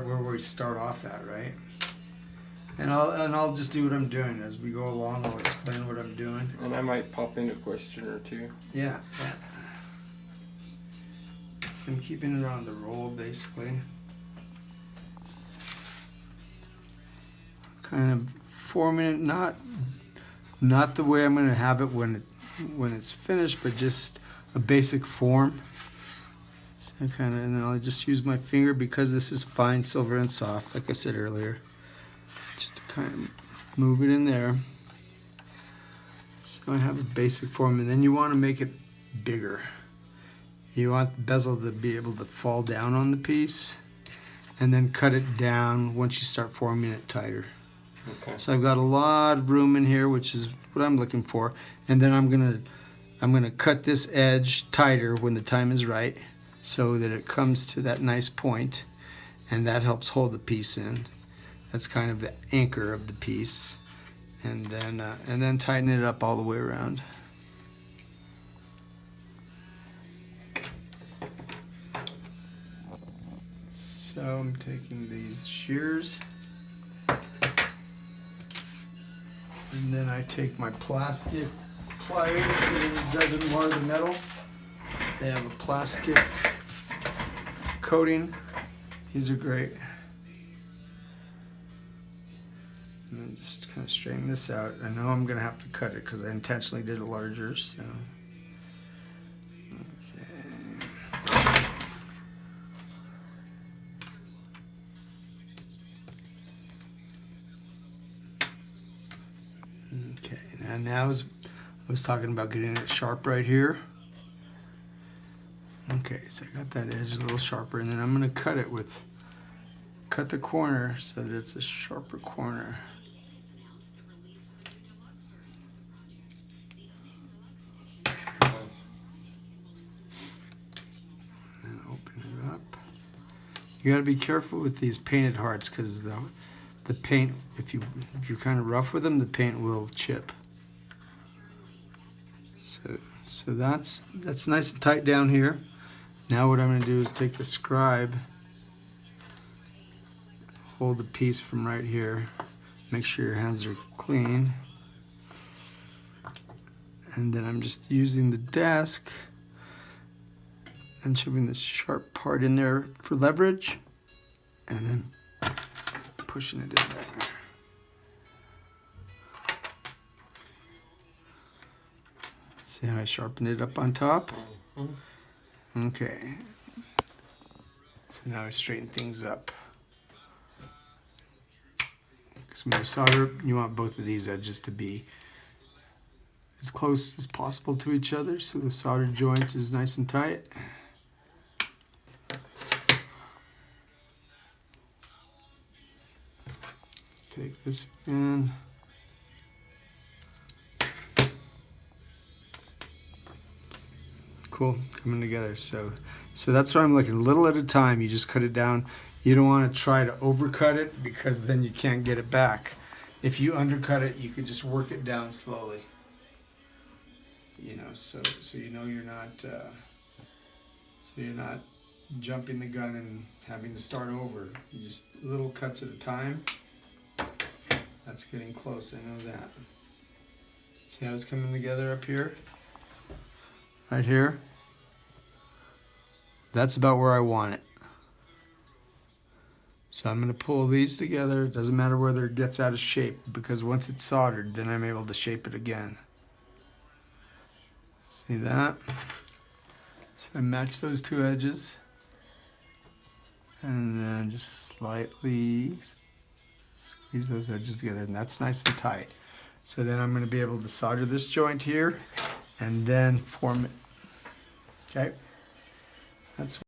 where we start off at, right? And I'll just do what I'm doing as we go along. I'll explain what I'm doing. And I might pop in a question or two. Yeah. So I'm keeping it on the roll basically. Kind of forming it, not the way I'm going to have it when it's finished, but just a basic form. So kind of, and then I'll just use my finger because this is fine silver and soft, like I said earlier. Just to kind of move it in there. So I have a basic form, and then you want to make it bigger. You want the bezel to be able to fall down on the piece, and then cut it down once you start forming it tighter. Okay. So I've got a lot of room in here, which is what I'm looking for. And then I'm gonna cut this edge tighter when the time is right, so that it comes to that nice point, and that helps hold the piece in. That's kind of the anchor of the piece, and then tighten it up all the way around. So I'm taking these shears. And then I take my plastic pliers so that it doesn't mar the metal. They have a plastic coating. These are great. And then just kind of straighten this out. I know I'm going to have to cut it because I intentionally did it larger. So, okay. Okay, and now I was talking about getting it sharp right here. Okay, so I got that edge a little sharper, and then I'm going to cut the corner so that it's a sharper corner. And open it up. You got to be careful with these painted hearts because the paint, if you're kind of rough with them, the paint will chip. So that's nice and tight down here. Now what I'm going to do is take the scribe, hold the piece from right here, make sure your hands are clean, and then I'm just using the desk and shoving this sharp part in there for leverage, and then pushing it in there. See how I sharpened it up on top? Okay. So now I straighten things up. Because when you solder, you want both of these edges to be as close as possible to each other so the solder joint is nice and tight. Take this in. Cool, coming together. So that's what I'm looking, a little at a time. You just cut it down. You don't want to try to overcut it because then you can't get it back. If you undercut it, you can just work it down slowly. You know, so you know you're not jumping the gun and having to start over. You just little cuts at a time. That's getting close, I know that. See how it's coming together up here? Right here. That's about where I want it. So I'm going to pull these together. It doesn't matter whether it gets out of shape because once it's soldered, then I'm able to shape it again. See that? So I match those two edges. And then just slightly squeeze those edges together, and that's nice and tight. So then I'm going to be able to solder this joint here and then form it. Okay, that's